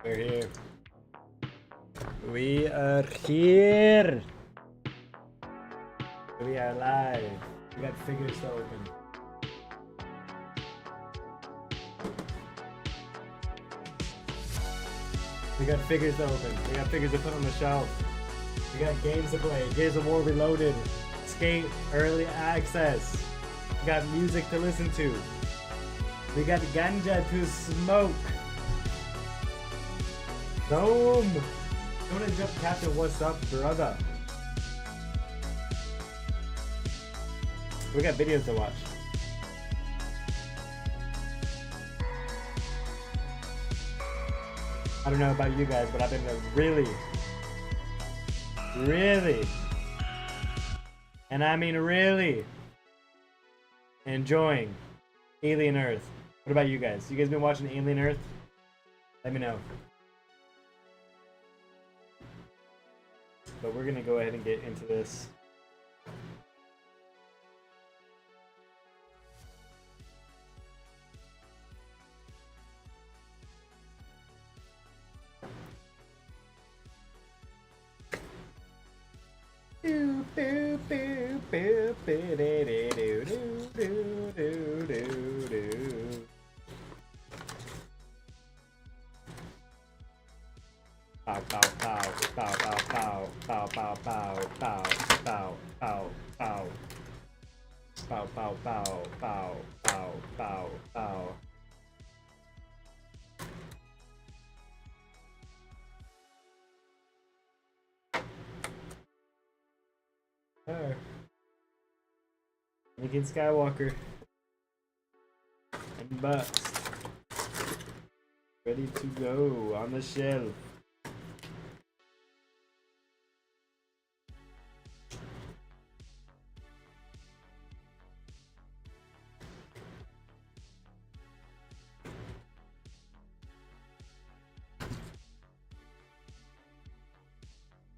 We're here. We are here. We are live. We got figures to open. We got figures to open. We got figures to put on the shelf. We got games to play. Gears of War Reloaded. Skate Early Access. We got music to listen to. We got ganja to smoke. Boom! Don't jump captain, what's up, brother? We got videos to watch. I don't know about you guys, but I've been really, and I mean really, enjoying Alien Earth. What about you guys? You guys been watching Alien Earth? Let me know. But we're gonna go ahead and get into this. Pow pow pow pow pow pow pow pow pow pow pow pow pow pow pow pow pow pow pow. Anakin Skywalker and Bucks ready to go on the shelf.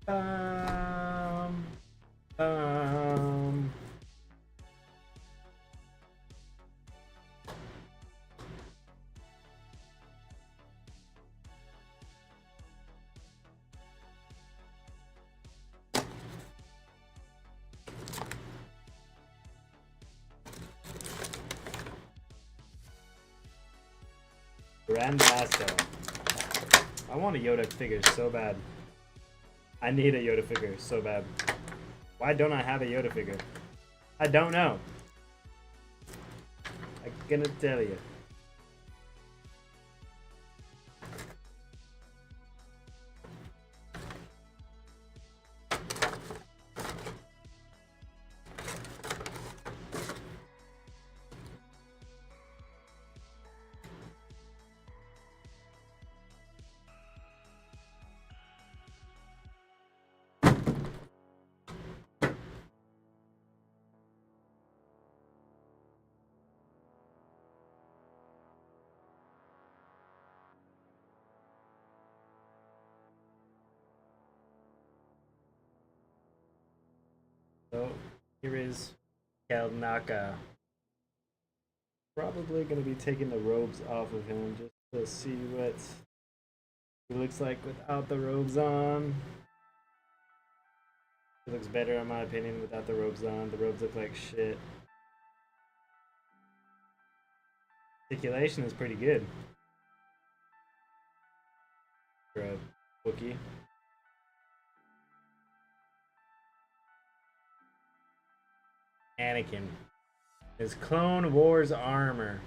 Um. Grandmaster. I want a Yoda figure so bad. I need a Yoda figure so bad. Why don't I have a Yoda figure? I don't know. I'm gonna tell you. So here is NECA. Probably gonna be taking the robes off of him just to see what he looks like without the robes on. He looks better in my opinion without the robes on. The robes look like shit. Articulation is pretty good for a Wookiee. Anakin. His Clone Wars armor.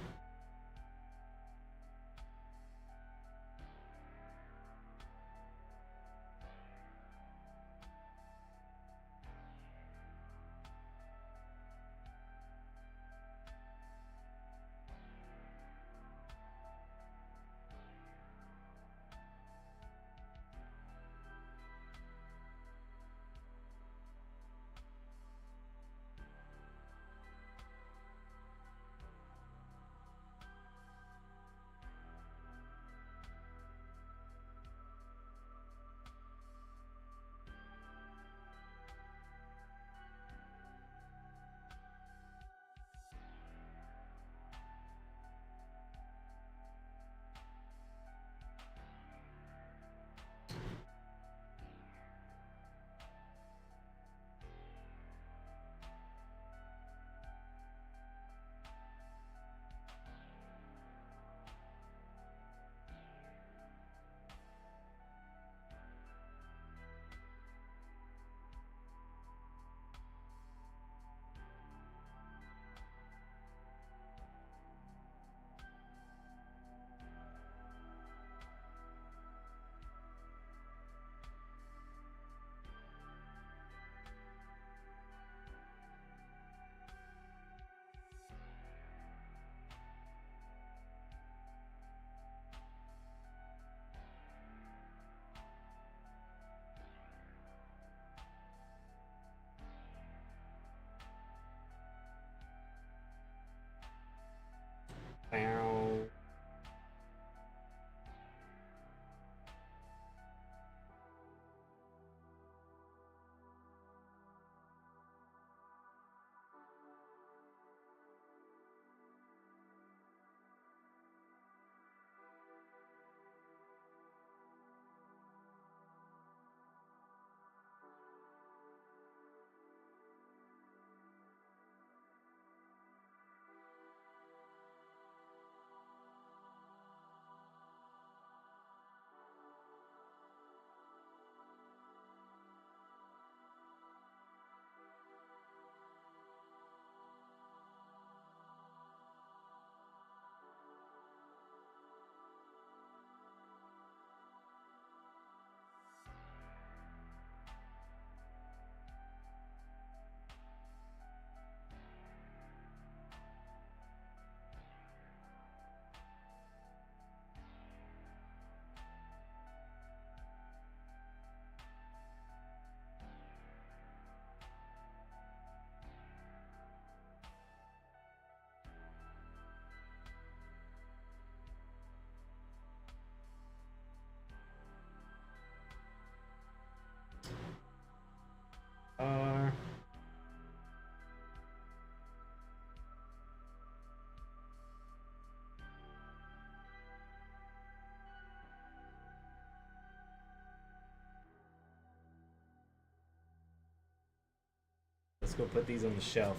Let's go put these on the shelf.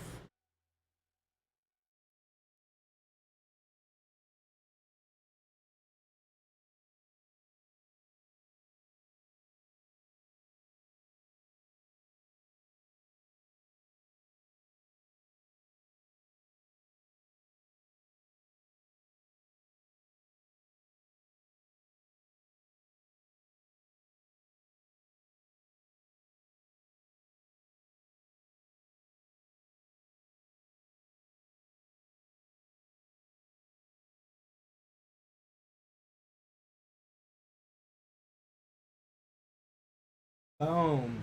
Boom.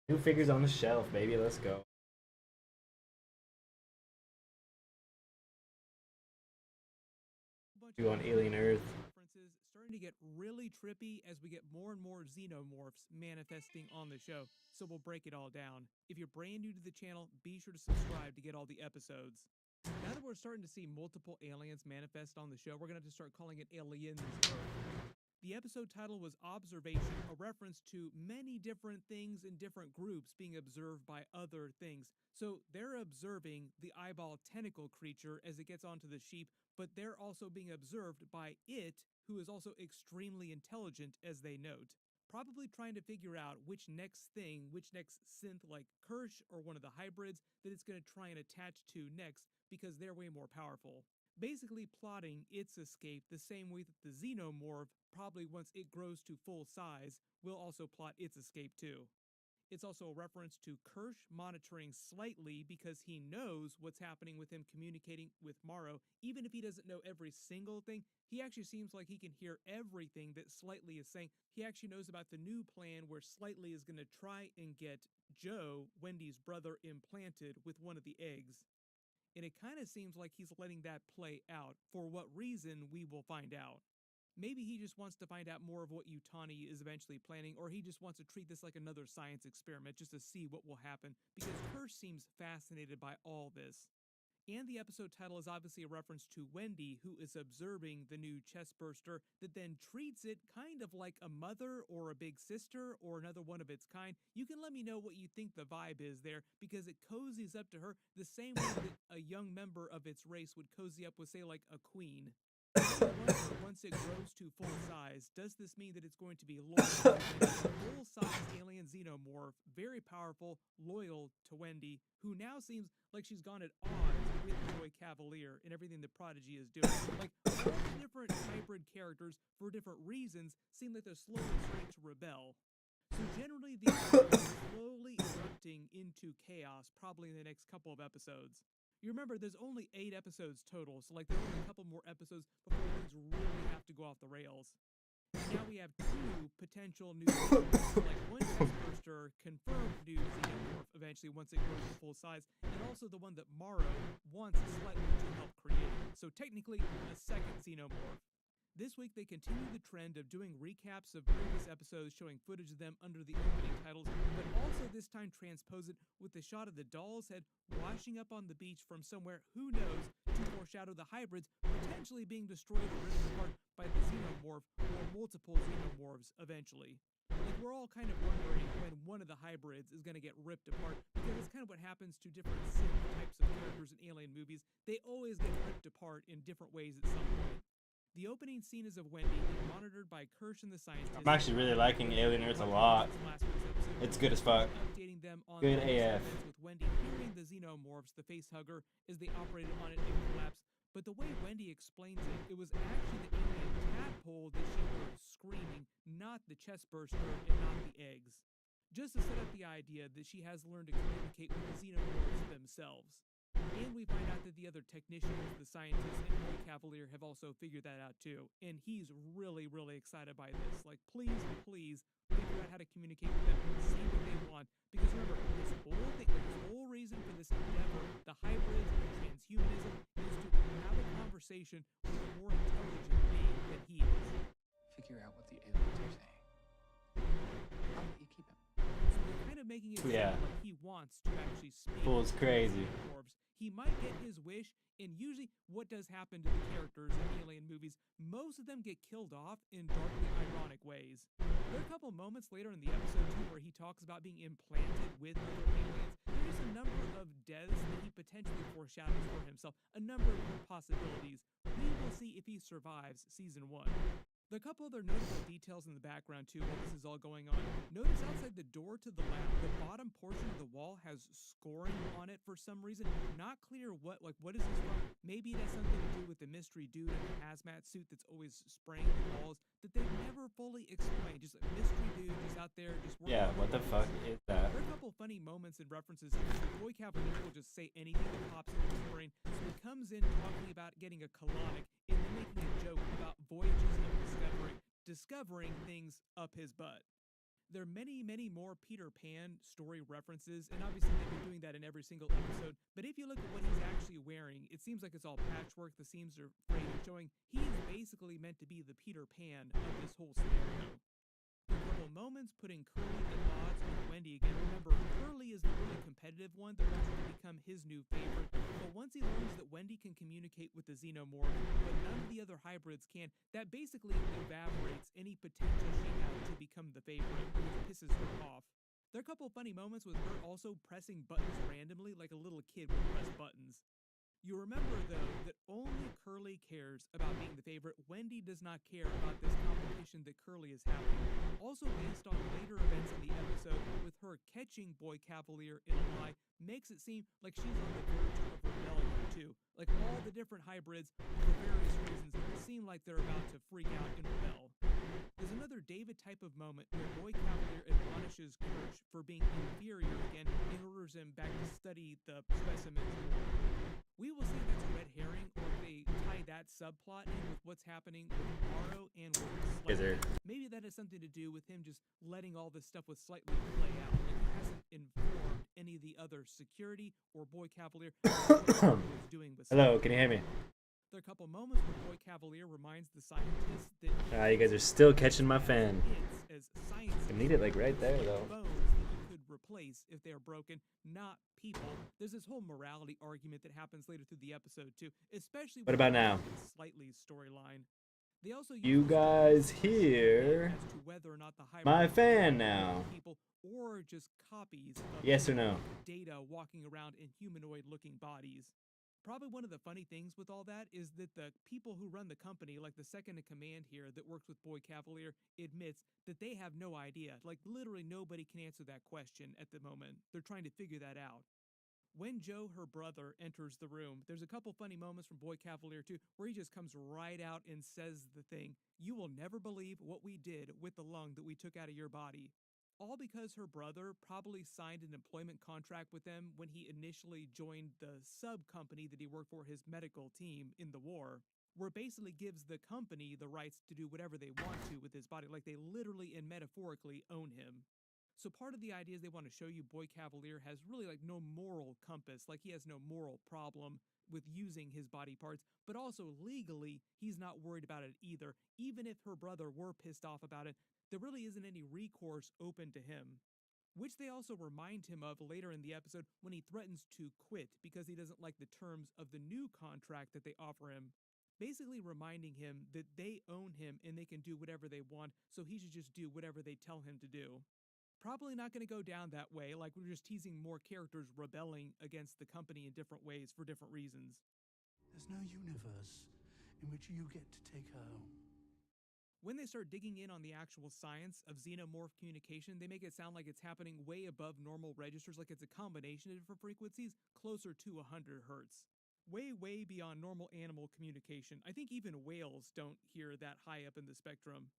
New figures on the shelf, baby. Let's go. You on Alien Earth. Starting to get really trippy as we get more and more xenomorphs manifesting on the show, so we'll break it all down. If you're brand new to the channel, be sure to subscribe to get all the episodes. Now that we're starting to see multiple aliens manifest on the show, we're going to have to start calling it Aliens Earth. The episode title was Observation, a reference to many different things in different groups being observed by other things. So they're observing the eyeball tentacle creature as it gets onto the sheep, but they're also being observed by it, who is also extremely intelligent, as they note. Probably trying to figure out which next synth like Kirsch or one of the hybrids that it's going to try and attach to next, because they're way more powerful. Basically plotting its escape the same way that the xenomorph, probably once it grows to full size, will also plot its escape too. It's also a reference to Kirsch monitoring slightly because he knows what's happening with him communicating with Morrow. Even if he doesn't know every single thing, he actually seems like he can hear everything that Slightly is saying. He actually knows about the new plan where Slightly is going to try and get Joe, Wendy's brother, implanted with one of the eggs. And it kind of seems like he's letting that play out. For what reason, we will find out. Maybe he just wants to find out more of what Yutani is eventually planning, or he just wants to treat this like another science experiment just to see what will happen, because Kirsch seems fascinated by all this. And the episode title is obviously a reference to Wendy, who is observing the new chestburster that then treats it kind of like a mother or a big sister or another one of its kind. You can let me know what you think the vibe is there, because it cozies up to her the same way that a young member of its race would cozy up with, say, like a queen. Once it grows to full size, does this mean that it's going to be loyal to Wendy? Full-size alien xenomorph, very powerful, loyal to Wendy, who now seems like she's gone at odds with Joy Cavalier and everything the Prodigy is doing. Like, all the different hybrid characters, for different reasons, seem like they're slowly starting to rebel. So generally, the episode is slowly erupting into chaos, probably in the next couple of episodes. You remember, there's only 8 episodes total, so like there's only a couple more episodes before things really have to go off the rails. Now we have 2 potential new xenomorphs, like one chestburster, confirmed new xenomorph eventually once it grows to full size, and also the one that Morrow wants Slightly to help create. So technically, a second xenomorph. This week they continue the trend of doing recaps of previous episodes showing footage of them under the opening titles, but also this time transpose it with the shot of the doll's head washing up on the beach from somewhere, who knows, to foreshadow the hybrids potentially being destroyed or ripped apart by the xenomorph or multiple xenomorphs eventually. Like, we're all kind of wondering when one of the hybrids is going to get ripped apart, because it's kind of what happens to different types of characters in alien movies. They always get ripped apart in different ways at some point. The opening scene is of Wendy being monitored by Kirsch and the scientists. I'm actually really liking Alien Earth a lot. It's good as fuck. Updating them on Good the AF. With Wendy hearing the xenomorphs, the face hugger, as they operated on it and collapsed. But the way Wendy explains it, it was actually the alien tadpole that she heard screaming, not the chestburster and not the eggs. Just to set up the idea that she has learned to communicate with the xenomorphs themselves. And we find out that the other technicians, the scientists, and Joy Cavalier have also figured that out too. And he's really, really excited by this. Like, please figure out how to communicate with them and see what they want. Because remember, this whole reason for this endeavor, the hybrids and transhumanism, is to have a conversation with a more intelligent being than he is. Figure out what the aliens are saying. I'll let you keep him. So they're kind of making it sound like he wants to actually speak. Fool's crazy. He might get his wish, and usually what does happen to the characters in alien movies, most of them get killed off in darkly ironic ways. There are a couple moments later in the episode too where he talks about being implanted with other aliens. There just a number of deaths that he potentially foreshadows for himself, a number of possibilities. We will see if he survives Season 1. There are a couple other notable details in the background too while this is all going on. Notice outside the door to the lab, the bottom portion of the wall has scoring on it for some reason. Not clear what is this from? Maybe it has something to do with the mystery dude in the hazmat suit that's always spraying the walls that they've never fully explained. Just a mystery dude just out there just working. Yeah, what the fuck is that? There are a couple funny moments and references here. So Boy Cavalier will just say anything that pops into his brain. So he comes in talking about getting a colonic and then making a joke about voyages of discovering things up his butt. There are many, many more Peter Pan story references, and obviously they've been doing that in every single episode, but if you look at what he's actually wearing, it seems like it's all patchwork. The seams are frayed, showing he's basically meant to be the Peter Pan of this whole scenario. A couple moments putting Curly at odds with Wendy again. Remember, Curly is the really competitive one that wants to become his new favorite, but once he learns that Wendy can communicate with the Xenomorph, but none of the other hybrids can, that basically evaporates any potential she had to become the favorite, which pisses her off. There are a couple funny moments with her also pressing buttons randomly like a little kid would press buttons. You remember, though, that only Curly cares about being the favorite. Wendy does not care about this competition that Curly is having. Also based on later events in the episode, with her catching Boy Cavalier in a lie, makes it seem like she's on the verge of rebellion, too. Like all the different hybrids, for various reasons, seem like they're about to freak out and rebel. There's another David type of moment where Boy Cavalier admonishes Kirsch for being inferior again and orders him back to study the specimens more. We will see if that's a red herring or if they tie that subplot in with what's happening with Morrow and with Slightly. Maybe that has something to do with him just letting all this stuff with Slightly play out. Like he hasn't informed any of the other security or Boy Cavalier what he was doing with Slightly. Hello, can you hear me? There are a couple moments where Boy Cavalier reminds the scientists that you guys are still catching my fan. As science I need it like right there though. Bones that you could replace if they are broken, not people. There's this whole morality argument that happens later through the episode too, especially What about now? Slightly storyline. They also You guys hear as to whether or not the my fan now? People or just copies of Yes or no? data walking around in humanoid-looking bodies. Probably one of the funny things with all that is that the people who run the company, like the second in command here that works with Boy Cavalier, admits that they have no idea. Like literally nobody can answer that question at the moment. They're trying to figure that out. When Joe, her brother, enters the room, there's a couple funny moments from Boy Cavalier too, where he just comes right out and says the thing, "You will never believe what we did with the lung that we took out of your body." All because her brother probably signed an employment contract with them when he initially joined the sub-company that he worked for, his medical team, in the war, where it basically gives the company the rights to do whatever they want to with his body, like they literally and metaphorically own him. So part of the idea is they want to show you Boy Cavalier has really like no moral compass, like he has no moral problem with using his body parts, but also legally, he's not worried about it either. Even if her brother were pissed off about it, there really isn't any recourse open to him. Which they also remind him of later in the episode when he threatens to quit because he doesn't like the terms of the new contract that they offer him. Basically reminding him that they own him and they can do whatever they want, so he should just do whatever they tell him to do. Probably not going to go down that way, like we're just teasing more characters rebelling against the company in different ways for different reasons. There's no universe in which you get to take her home. When they start digging in on the actual science of xenomorph communication, they make it sound like it's happening way above normal registers, like it's a combination of different frequencies, closer to 100 hertz. Way, way beyond normal animal communication. I think even whales don't hear that high up in the spectrum.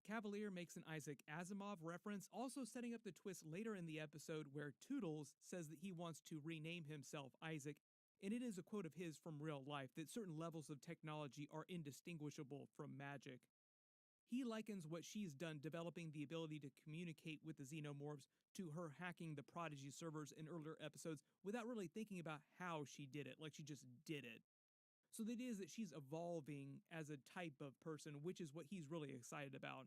Cavalier makes an Isaac Asimov reference, also setting up the twist later in the episode where Toodles says that he wants to rename himself Isaac, and it is a quote of his from real life that certain levels of technology are indistinguishable from magic. He likens what she's done developing the ability to communicate with the xenomorphs to her hacking the Prodigy servers in earlier episodes without really thinking about how she did it, like she just did it. So the idea is that she's evolving as a type of person, which is what he's really excited about.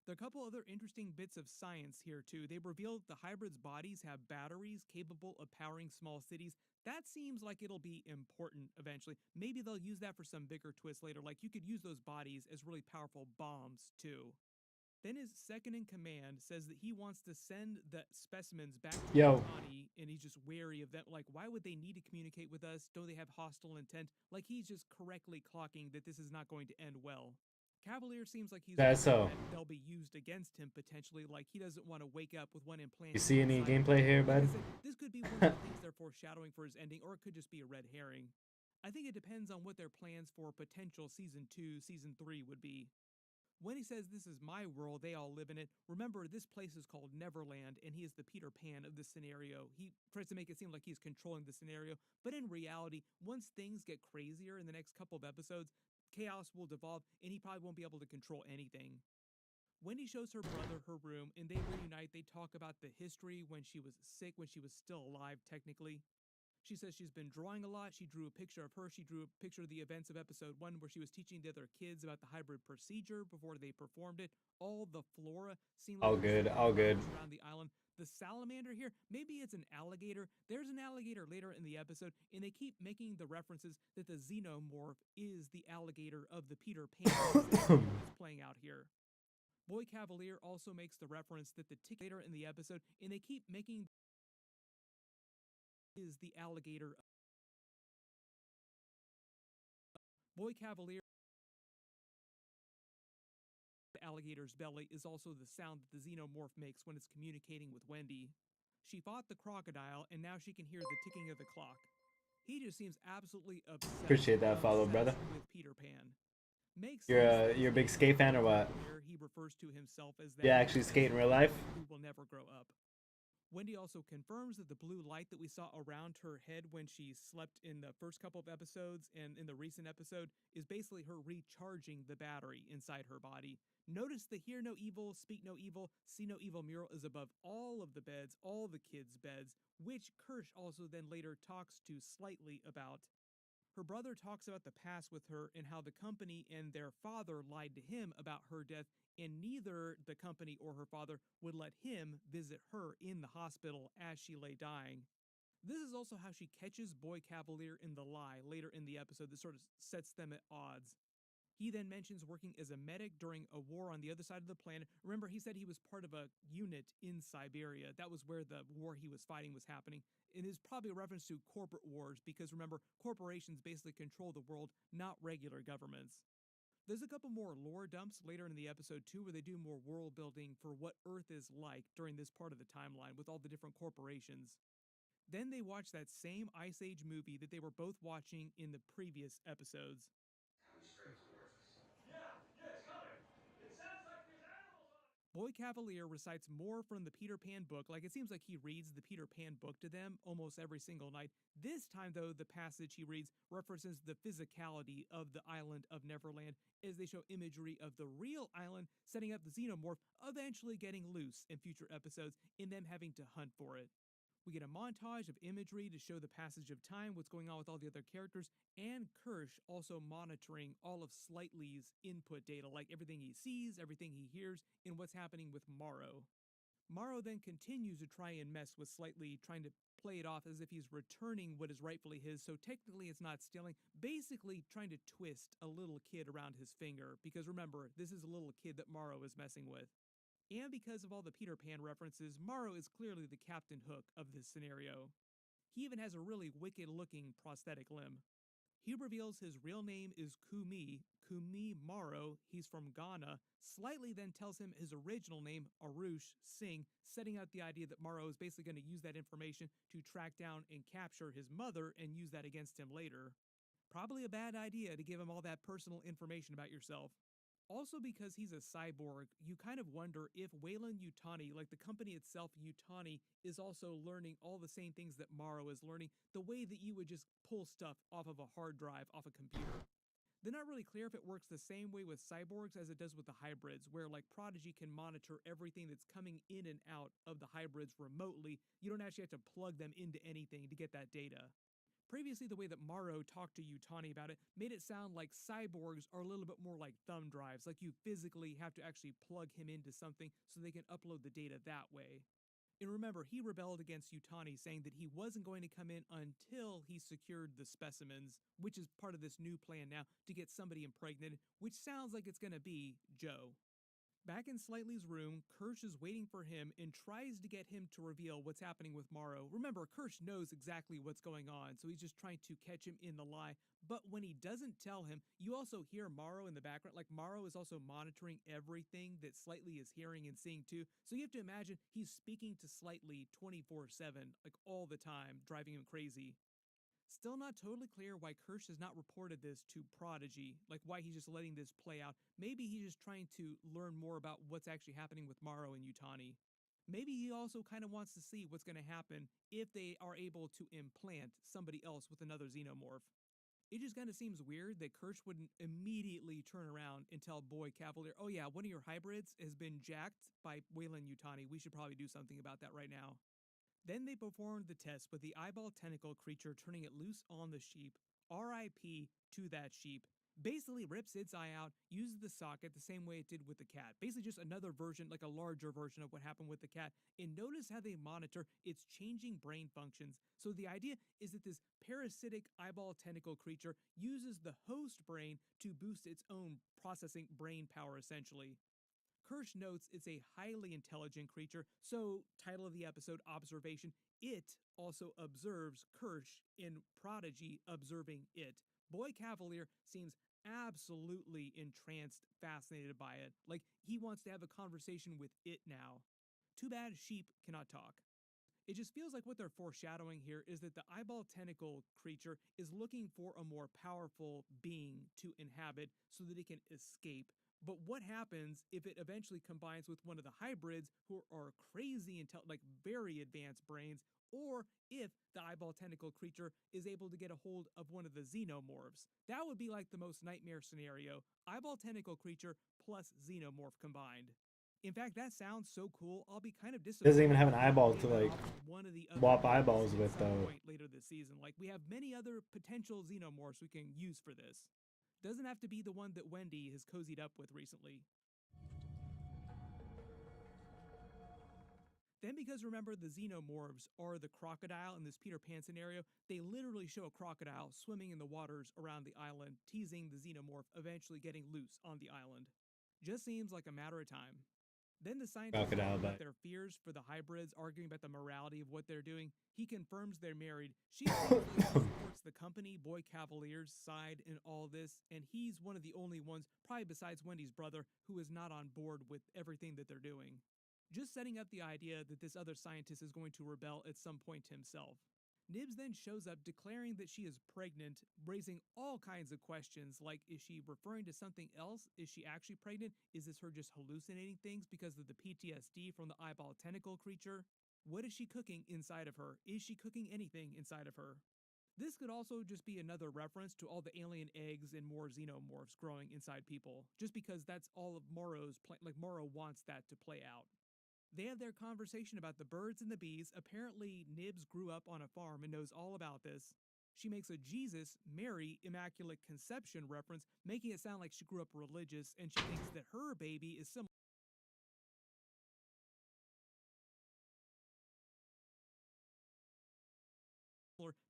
There are a couple other interesting bits of science here too. They reveal that the hybrids' bodies have batteries capable of powering small cities. That seems like it'll be important eventually. Maybe they'll use that for some bigger twist later, like you could use those bodies as really powerful bombs too. Then his second in command says that he wants to send the specimens back to Yo. Yutani, and he's just wary of them. Like, why would they need to communicate with us? Don't they have hostile intent? Like, he's just correctly clocking that this is not going to end well. Cavalier seems like he's That's worried so. that they'll be used against him potentially. Like, he doesn't want to wake up with one implant. You see any inside him. gameplay here, Like I bud? said, this could be one of the things they're foreshadowing for his ending, or it could just be a red herring. I think it depends on what their plans for potential season 2, season 3 would be. When he says this is my world, they all live in it, remember this place is called Neverland, and he is the Peter Pan of this scenario. He tries to make it seem like he's controlling the scenario, but in reality, once things get crazier in the next couple of episodes, chaos will devolve, and he probably won't be able to control anything. Wendy shows her brother her room, and they reunite. They talk about the history when she was sick, when she was still alive, technically. She says she's been drawing a lot. She drew a picture of her. She drew a picture of the events of episode 1 where she was teaching the other kids about the hybrid procedure before they performed it. All the flora seem like All good, all good. around the island. The salamander here, maybe it's an alligator. There's an alligator later in the episode, and they keep making the references that the xenomorph is the alligator of the Peter Pan that's playing out here. Boy Cavalier also makes the reference that the tick later in the episode, and they keep making is the alligator. Boy Cavalier, the alligator's belly is also the sound that the xenomorph makes when it's communicating with Wendy. She fought the crocodile, and now she can hear the ticking of the clock. He just seems absolutely obsessed. Appreciate that follow, brother. With Peter Pan. Makes You're a big skate fan or what? He refers to himself as that. Yeah, actually skate in real life. Who will never grow up. Wendy also confirms that the blue light that we saw around her head when she slept in the first couple of episodes and in the recent episode is basically her recharging the battery inside her body. Notice the hear no evil, speak no evil, see no evil mural is above all of the beds, all the kids' beds, which Kirsch also then later talks to slightly about. Her brother talks about the past with her and how the company and their father lied to him about her death, and neither the company or her father would let him visit her in the hospital as she lay dying. This is also how she catches Boy Cavalier in the lie later in the episode that sort of sets them at odds. He then mentions working as a medic during a war on the other side of the planet. Remember, he said he was part of a unit in Siberia. That was where the war he was fighting was happening. It is probably a reference to corporate wars because, remember, corporations basically control the world, not regular governments. There's a couple more lore dumps later in the episode too, where they do more world building for what Earth is like during this part of the timeline with all the different corporations. Then they watch that same Ice Age movie that they were both watching in the previous episodes. Boy Cavalier recites more from the Peter Pan book, like it seems like he reads the Peter Pan book to them almost every single night. This time, though, the passage he reads references the physicality of the island of Neverland as they show imagery of the real island, setting up the xenomorph eventually getting loose in future episodes and them having to hunt for it. We get a montage of imagery to show the passage of time, what's going on with all the other characters, and Kirsch also monitoring all of Slightly's input data, like everything he sees, everything he hears, and what's happening with Morrow. Morrow then continues to try and mess with Slightly, trying to play it off as if he's returning what is rightfully his, so technically it's not stealing, basically trying to twist a little kid around his finger, because remember, this is a little kid that Morrow is messing with. And because of all the Peter Pan references, Morrow is clearly the Captain Hook of this scenario. He even has a really wicked-looking prosthetic limb. He reveals his real name is Kumi Morrow. He's from Ghana. Slightly then tells him his original name, Arush Singh, setting out the idea that Morrow is basically going to use that information to track down and capture his mother and use that against him later. Probably a bad idea to give him all that personal information about yourself. Also, because he's a cyborg, you kind of wonder if Weyland Yutani, like the company itself, Yutani, is also learning all the same things that Morrow is learning, the way that you would just pull stuff off of a hard drive, off a computer. They're not really clear if it works the same way with cyborgs as it does with the hybrids, where like Prodigy can monitor everything that's coming in and out of the hybrids remotely. You don't actually have to plug them into anything to get that data. Previously, the way that Morrow talked to Yutani about it made it sound like cyborgs are a little bit more like thumb drives, like you physically have to actually plug him into something so they can upload the data that way. And remember, he rebelled against Yutani, saying that he wasn't going to come in until he secured the specimens, which is part of this new plan now to get somebody impregnated, which sounds like it's going to be Joe. Back in Slightly's room, Kirsch is waiting for him and tries to get him to reveal what's happening with Morrow. Remember, Kirsch knows exactly what's going on, so he's just trying to catch him in the lie. But when he doesn't tell him, you also hear Morrow in the background. Like, Morrow is also monitoring everything that Slightly is hearing and seeing too. So you have to imagine he's speaking to Slightly 24/7, like all the time, driving him crazy. Still not totally clear why Kirsch has not reported this to Prodigy, like why he's just letting this play out. Maybe he's just trying to learn more about what's actually happening with Morrow and Yutani. Maybe he also kind of wants to see what's going to happen if they are able to implant somebody else with another xenomorph. It just kind of seems weird that Kirsch wouldn't immediately turn around and tell Boy Cavalier, oh yeah, one of your hybrids has been jacked by Wayland Yutani. We should probably do something about that right now. Then they performed the test with the eyeball tentacle creature turning it loose on the sheep. RIP to that sheep. Basically rips its eye out, uses the socket the same way it did with the cat. Basically just another version, like a larger version of what happened with the cat. And notice how they monitor its changing brain functions. So the idea is that this parasitic eyeball tentacle creature uses the host brain to boost its own processing brain power essentially. Kirsch notes it's a highly intelligent creature, so title of the episode, Observation, it also observes Kirsch in Prodigy observing it. Boy Cavalier seems absolutely entranced, fascinated by it, like he wants to have a conversation with it now. Too bad sheep cannot talk. It just feels like what they're foreshadowing here is that the eyeball tentacle creature is looking for a more powerful being to inhabit so that it can escape. But what happens if it eventually combines with one of the hybrids who are crazy, like very advanced brains, or if the eyeball tentacle creature is able to get a hold of one of the xenomorphs? That would be like the most nightmare scenario. Eyeball tentacle creature plus xenomorph combined. In fact, that sounds so cool. I'll be kind of disappointed. Doesn't even have an eyeball to like one of the swap eyeballs with though. Later this season, like we have many other potential xenomorphs we can use for this. Doesn't have to be the one that Wendy has cozied up with recently. Then because remember the xenomorphs are the crocodile in this Peter Pan scenario, they literally show a crocodile swimming in the waters around the island, teasing the xenomorph eventually getting loose on the island. Just seems like a matter of time. Then the scientists talk about their fears for the hybrids, arguing about the morality of what they're doing. He confirms they're married. She supports the company, Boy Cavalier's side in all this, and he's one of the only ones, probably besides Wendy's brother, who is not on board with everything that they're doing. Just setting up the idea that this other scientist is going to rebel at some point himself. Nibs then shows up declaring that she is pregnant, raising all kinds of questions like, is she referring to something else? Is she actually pregnant? Is this her just hallucinating things because of the PTSD from the eyeball tentacle creature? What is she cooking inside of her? Is she cooking anything inside of her? This could also just be another reference to all the alien eggs and more xenomorphs growing inside people, just because that's all of Morrow's plan. Like Morrow wants that to play out. They have their conversation about the birds and the bees. Apparently, Nibs grew up on a farm and knows all about this. She makes a Jesus, Mary, Immaculate Conception reference, making it sound like she grew up religious, and she thinks that her baby is similar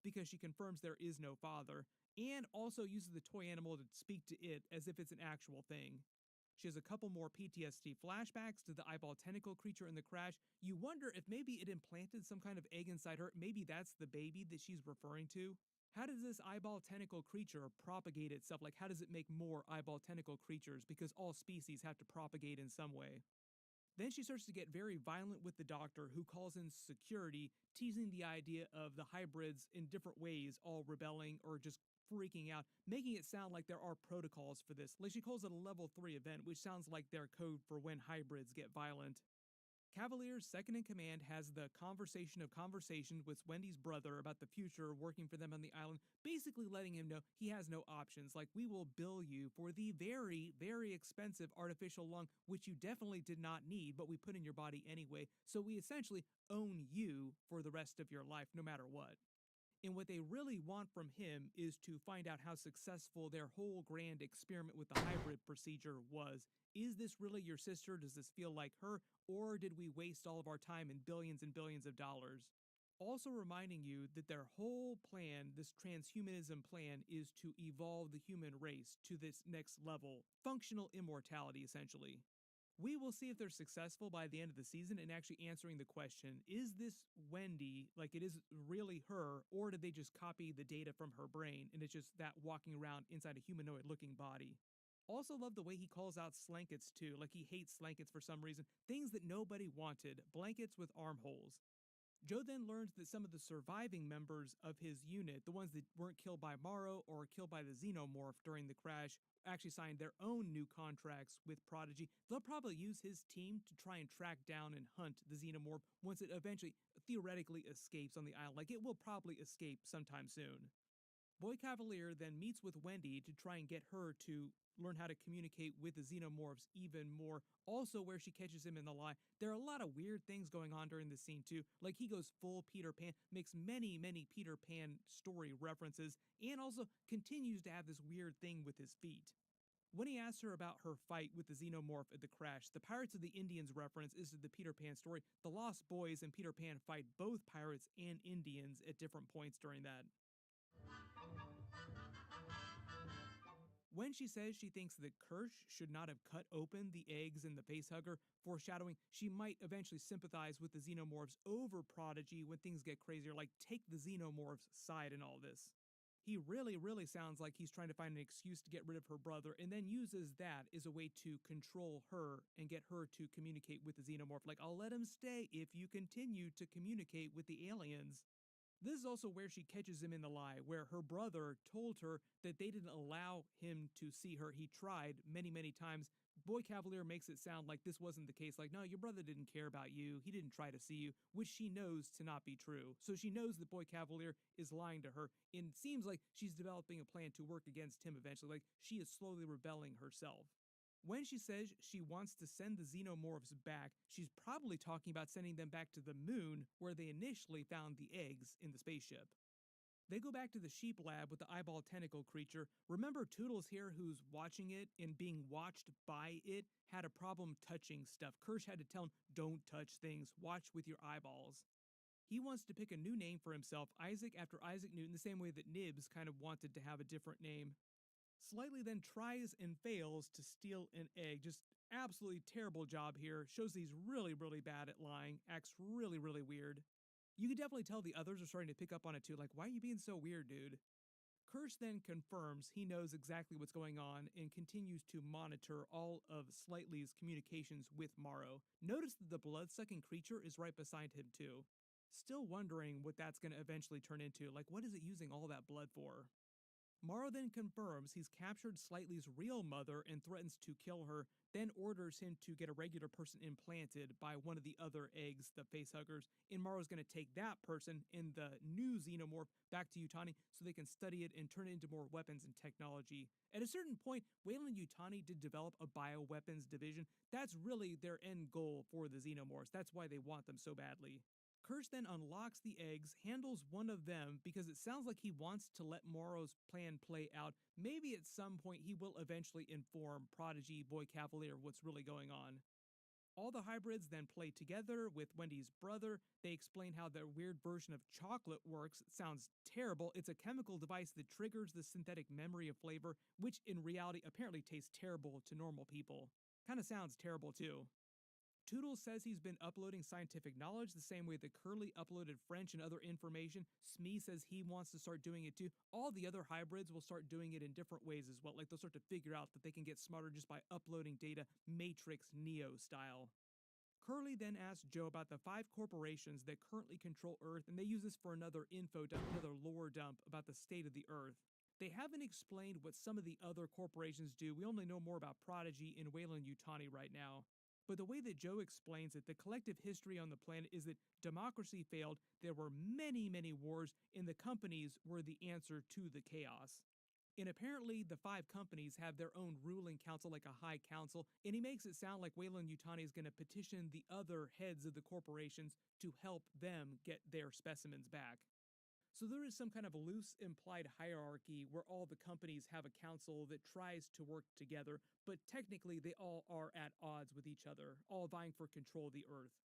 because she confirms there is no father, and also uses the toy animal to speak to it as if it's an actual thing. She has a couple more PTSD flashbacks to the eyeball tentacle creature in the crash. You wonder if maybe it implanted some kind of egg inside her. Maybe that's the baby that she's referring to. How does this eyeball tentacle creature propagate itself? Like, how does it make more eyeball tentacle creatures? Because all species have to propagate in some way. Then she starts to get very violent with the doctor, who calls in security, teasing the idea of the hybrids in different ways, all rebelling or just freaking out, making it sound like there are protocols for this. Like she calls it a level 3 event, which sounds like their code for when hybrids get violent. Cavalier's second in command has the conversation of conversations with Wendy's brother about the future working for them on the island, basically letting him know he has no options. Like, we will bill you for the very, very expensive artificial lung, which you definitely did not need, but we put in your body anyway. So we essentially own you for the rest of your life, no matter what. And what they really want from him is to find out how successful their whole grand experiment with the hybrid procedure was. Is this really your sister? Does this feel like her? Or did we waste all of our time and billions of dollars? Also reminding you that their whole plan, this transhumanism plan, is to evolve the human race to this next level, functional immortality essentially. We will see if they're successful by the end of the season in actually answering the question, is this Wendy, like it is really her, or did they just copy the data from her brain and it's just that walking around inside a humanoid looking body? Also love the way he calls out slankets too, like he hates slankets for some reason, things that nobody wanted, blankets with armholes. Joe then learns that some of the surviving members of his unit, the ones that weren't killed by Morrow or killed by the Xenomorph during the crash, actually signed their own new contracts with Prodigy. They'll probably use his team to try and track down and hunt the Xenomorph once it eventually, theoretically, escapes on the island. Like, it will probably escape sometime soon. Boy Cavalier then meets with Wendy to try and get her to learn how to communicate with the Xenomorphs even more. Also, where she catches him in the lie. There are a lot of weird things going on during this scene too. Like he goes full Peter Pan, makes many Peter Pan story references, and also continues to have this weird thing with his feet. When he asks her about her fight with the Xenomorph at the crash, the Pirates of the Indians reference is to the Peter Pan story. The Lost Boys and Peter Pan fight both pirates and Indians at different points during that. When she says she thinks that Kirsch should not have cut open the eggs in the facehugger, foreshadowing she might eventually sympathize with the Xenomorphs over Prodigy when things get crazier, like take the Xenomorphs' side in all this. He really sounds like he's trying to find an excuse to get rid of her brother and then uses that as a way to control her and get her to communicate with the Xenomorph. Like, I'll let him stay if you continue to communicate with the aliens. This is also where she catches him in the lie, where her brother told her that they didn't allow him to see her. He tried many times. Boy Cavalier makes it sound like this wasn't the case. Like, no, your brother didn't care about you. He didn't try to see you, which she knows to not be true. So she knows that Boy Cavalier is lying to her, and it seems like she's developing a plan to work against him eventually. Like, she is slowly rebelling herself. When she says she wants to send the Xenomorphs back, she's probably talking about sending them back to the moon where they initially found the eggs in the spaceship. They go back to the sheep lab with the eyeball tentacle creature. Remember Toodles here, who's watching it and being watched by it, had a problem touching stuff. Kirsch had to tell him, don't touch things, watch with your eyeballs. He wants to pick a new name for himself, Isaac after Isaac Newton, the same way that Nibs kind of wanted to have a different name. Slightly then tries and fails to steal an egg. Just absolutely terrible job here. Shows he's really bad at lying. Acts really weird. You can definitely tell the others are starting to pick up on it too. Like, why are you being so weird, dude? Kirsch then confirms he knows exactly what's going on and continues to monitor all of Slightly's communications with Morrow. Notice that the blood-sucking creature is right beside him too. Still wondering what that's going to eventually turn into. Like, what is it using all that blood for? Morrow then confirms he's captured Slightly's real mother and threatens to kill her, then orders him to get a regular person implanted by one of the other eggs, the facehuggers, and Morrow's going to take that person and the new Xenomorph back to Yutani so they can study it and turn it into more weapons and technology. At a certain point, Weyland-Yutani did develop a bioweapons division. That's really their end goal for the Xenomorphs. That's why they want them so badly. Kirsch then unlocks the eggs, handles one of them because it sounds like he wants to let Morrow's plan play out. Maybe at some point he will eventually inform Prodigy Boy Cavalier what's really going on. All the hybrids then play together with Wendy's brother. They explain how their weird version of chocolate works. It sounds terrible. It's a chemical device that triggers the synthetic memory of flavor, which in reality apparently tastes terrible to normal people. Kinda sounds terrible too. Toodles says he's been uploading scientific knowledge the same way that Curly uploaded French and other information. Smee says he wants to start doing it too. All the other hybrids will start doing it in different ways as well. Like they'll start to figure out that they can get smarter just by uploading data, Matrix Neo style. Curly then asks Joe about the 5 corporations that currently control Earth, and they use this for another info dump, another lore dump about the state of the Earth. They haven't explained what some of the other corporations do. We only know more about Prodigy and Weyland-Yutani right now. But the way that Joe explains it, the collective history on the planet is that democracy failed, there were many wars, and the companies were the answer to the chaos. And apparently the 5 companies have their own ruling council, like a high council, and he makes it sound like Weyland-Yutani is going to petition the other heads of the corporations to help them get their specimens back. So there is some kind of loose implied hierarchy where all the companies have a council that tries to work together, but technically they all are at odds with each other, all vying for control of the Earth.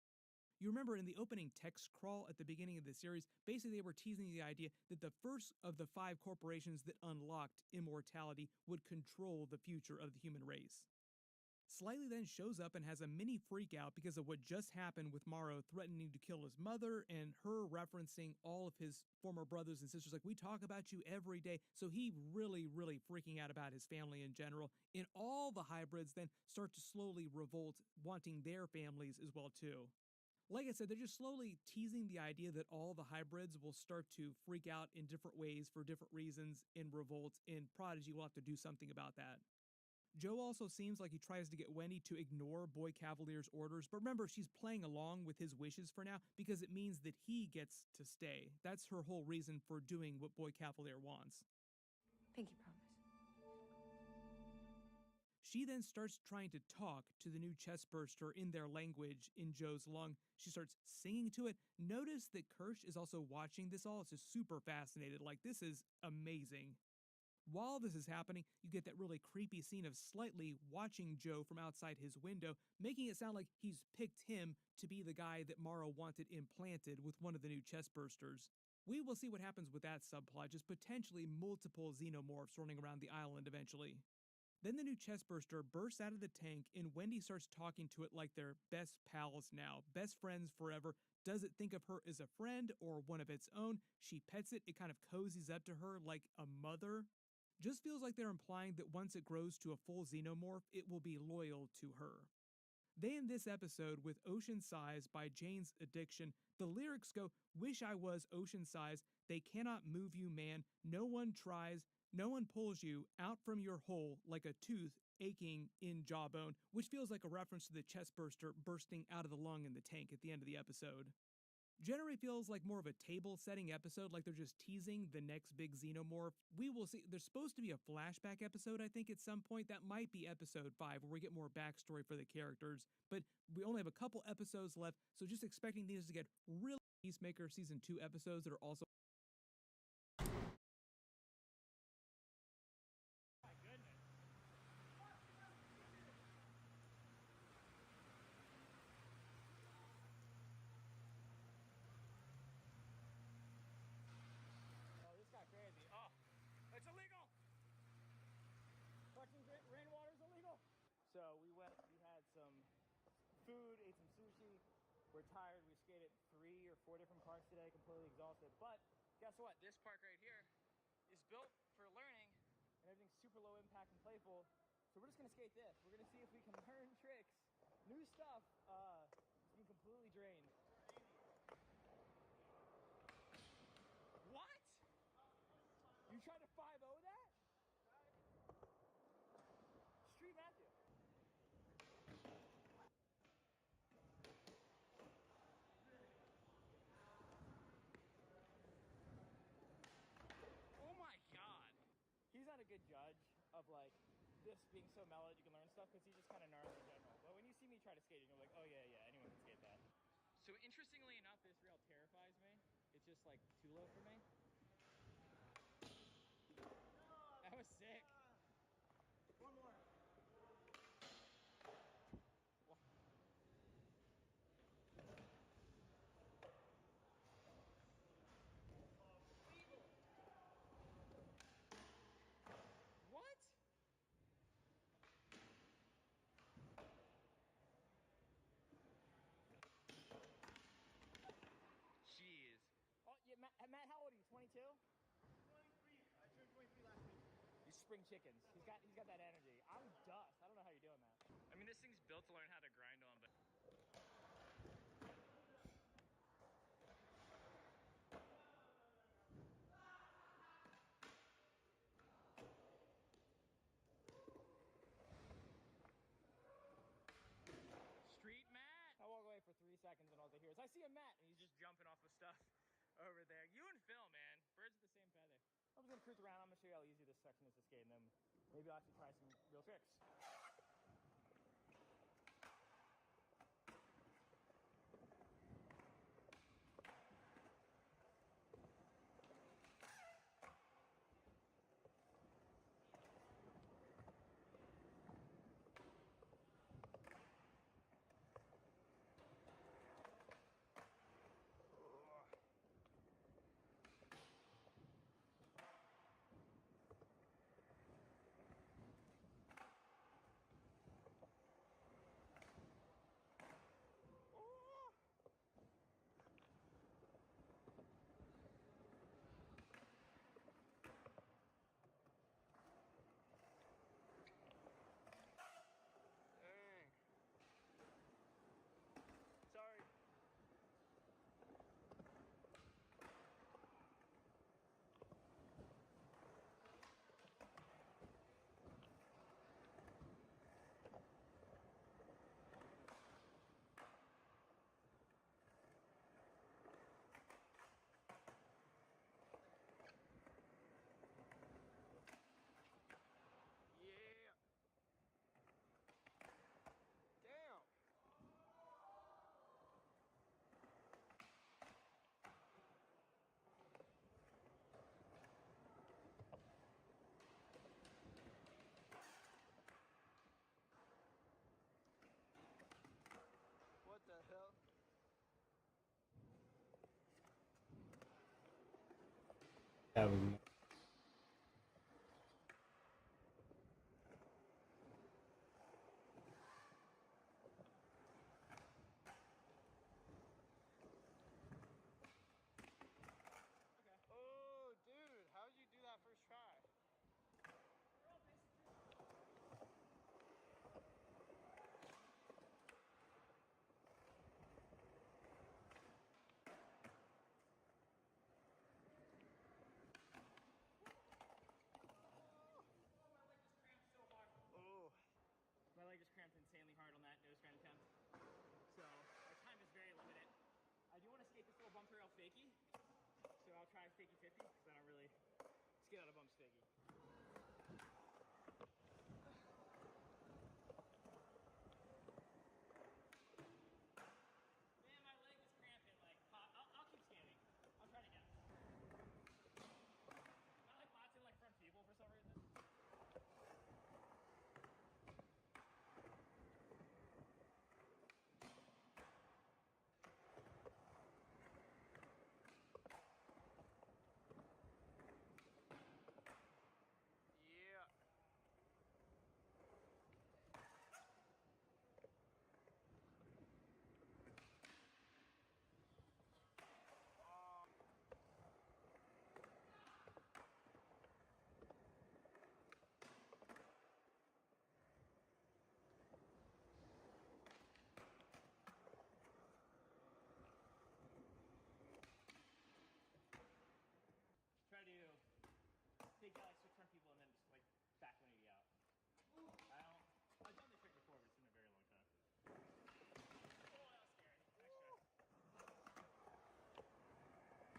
You remember in the opening text crawl at the beginning of the series, basically they were teasing the idea that the first of the 5 corporations that unlocked immortality would control the future of the human race. Slightly then shows up and has a mini freak out because of what just happened with Morrow threatening to kill his mother and her referencing all of his former brothers and sisters. Like, we talk about you every day. So he really freaking out about his family in general. And all the hybrids then start to slowly revolt, wanting their families as well too. Like I said, they're just slowly teasing the idea that all the hybrids will start to freak out in different ways for different reasons in revolt, and Prodigy will have to do something about that. Joe also seems like he tries to get Wendy to ignore Boy Cavalier's orders, but remember, she's playing along with his wishes for now because it means that he gets to stay. That's her whole reason for doing what Boy Cavalier wants. Pinky promise. She then starts trying to talk to the new chestburster in their language in Joe's lung. She starts singing to it. Notice that Kirsch is also watching this all. It's just super fascinated. Like, this is amazing. While this is happening, you get that really creepy scene of Slightly watching Joe from outside his window, making it sound like he's picked him to be the guy that Morrow wanted implanted with one of the new chestbursters. We will see what happens with that subplot, just potentially multiple xenomorphs running around the island eventually. Then the new chestburster bursts out of the tank and Wendy starts talking to it like they're best pals now, best friends forever. Does it think of her as a friend or one of its own? She pets it, it kind of cozies up to her like a mother. Just feels like they're implying that once it grows to a full xenomorph, it will be loyal to her. They end this episode with Ocean Size by Jane's Addiction. The lyrics go, "Wish I was ocean size, they cannot move you, man. No one tries, no one pulls you out from your hole like a tooth aching in jawbone," which feels like a reference to the chestburster bursting out of the lung in the tank at the end of the episode. Generally feels like more of a table-setting episode, like they're just teasing the next big xenomorph. We will see. There's supposed to be a flashback episode, I think, at some point. That might be episode 5, where we get more backstory for the characters. But we only have a couple episodes left, so just expecting these to get really Peacemaker Season 2 episodes that are also... Crazy. Oh, it's illegal! Collecting rainwater is illegal! So we had some food, ate some sushi. We're tired. We skated 3 or 4 different parks today, completely exhausted. But guess what? This park right here is built for learning, and everything's super low impact and playful. So we're just gonna skate this. We're gonna see if we can learn tricks, new stuff, just being completely drained. What? You tried to 5-0 that? Street Matthew. Oh my god. He's not a good judge of like this being so mellow you can learn stuff because he's just kind of gnarly in general. But when you see me try to skate, you're like, oh yeah, anyone can skate that. So interestingly enough, this rail terrifies me. It's just like too low for me. That was sick. One more. What? Jeez. Oh, yeah, Matt, how old are you? 22? 23. I turned 23 last week. These spring chickens. He's got that energy. I'm dust. I don't know how you're doing that. I mean, this thing's built to learn how to grind on, but... Street Matt! I walk away for 3 seconds and all I hear is, I see a Matt! And he's just jumping off the stuff over there. You and Phil, man. Birds of the same feather. I'm just gonna cruise around. I'm gonna show you how easy this section is to skate, and then maybe I'll actually try some real tricks. That was Oh, dude, how did you do that first try? Oh, my leg just cramped insanely hard on that nose grind attempt. So our time is very limited. I do want to skate this little bump rail fakie. So I'll try fakie 50 because I don't really skate out of bumps fakie. Man, my leg is cramping. Like, I'll keep skating. I'll try it again. I like lots in like front people for some reason. Yeah. Try to take out like switch front people and then just like back 180 out. I've done this trick before, but it's been a very long time. Oh, that was scary. Nice try.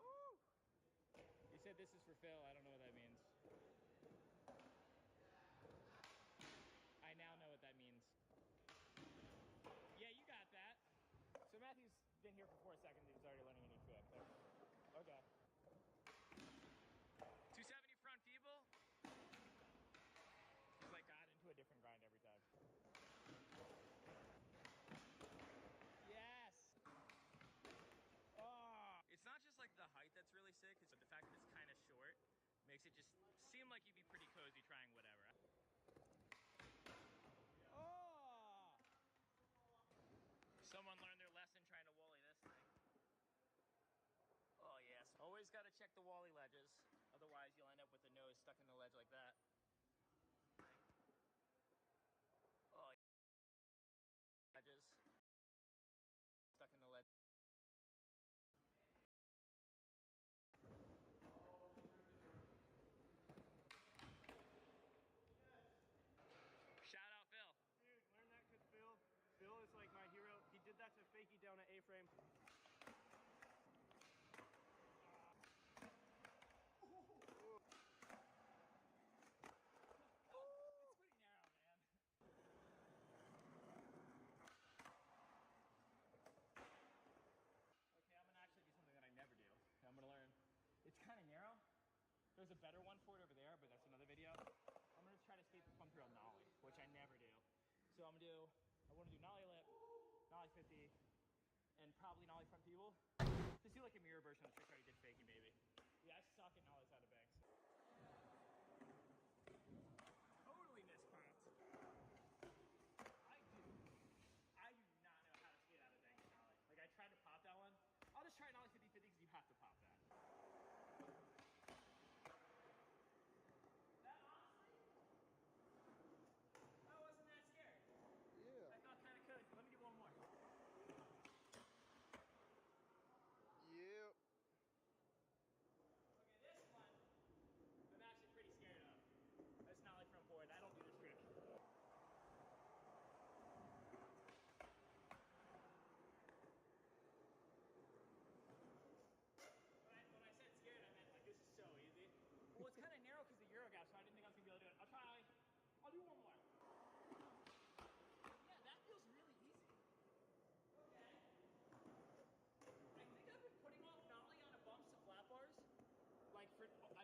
Ooh. You said this is for Phil. I don't know what that means. I now know what that means. Yeah, you got that. So Matthew's been here for 4 seconds. He was already learning a new trick there. Okay. 270 front feeble. He's like got into a different grind every time. Yes. Oh. It's not just like the height that's really sick. It's the fact that it's kind of short makes it just seem like you'd be pretty cozy trying whatever. Oh. Someone learned their lesson trying to wally this thing. Oh yes, always got to check the wally ledges. Otherwise you'll end up with the nose stuck in the ledge like that. Oh, ledges. Stuck in the ledge. Shout out Phil. Dude, learn that because Phil is like my hero. He did that to fakie down at A-frame. It's pretty narrow, man. Okay, I'm gonna actually do something that I never do. I'm gonna learn. It's kind of narrow. There's a better one for it over there, but that's another video. I'm gonna try to skate the bump rail nollie, which I never do. So I want to do nollie lip, nollie 50, and probably nollie front people. Just do like a mirror version of the trick I did fakie maybe. Yeah, I suck at nollies out of banks. Totally mispopped. I do not know how to skate out of banks nollie. Like I tried to pop that one. I'll just try nollie 50-50 because you have to pop that. That honestly, I wasn't that scared. Yeah. I felt kind of cozy. Let me do one more. Yep. Okay, this one, I'm actually pretty scared of. That's not like front board. I don't do this trick. When I said scared, I meant like this is so easy. Well, it's kind of narrow because of the Euro gap, so I didn't think I was going to be able to do it. I'll do one more. Yeah, that feels really easy. Okay. I think I've been putting off nollie on a bumps to flat bars. I've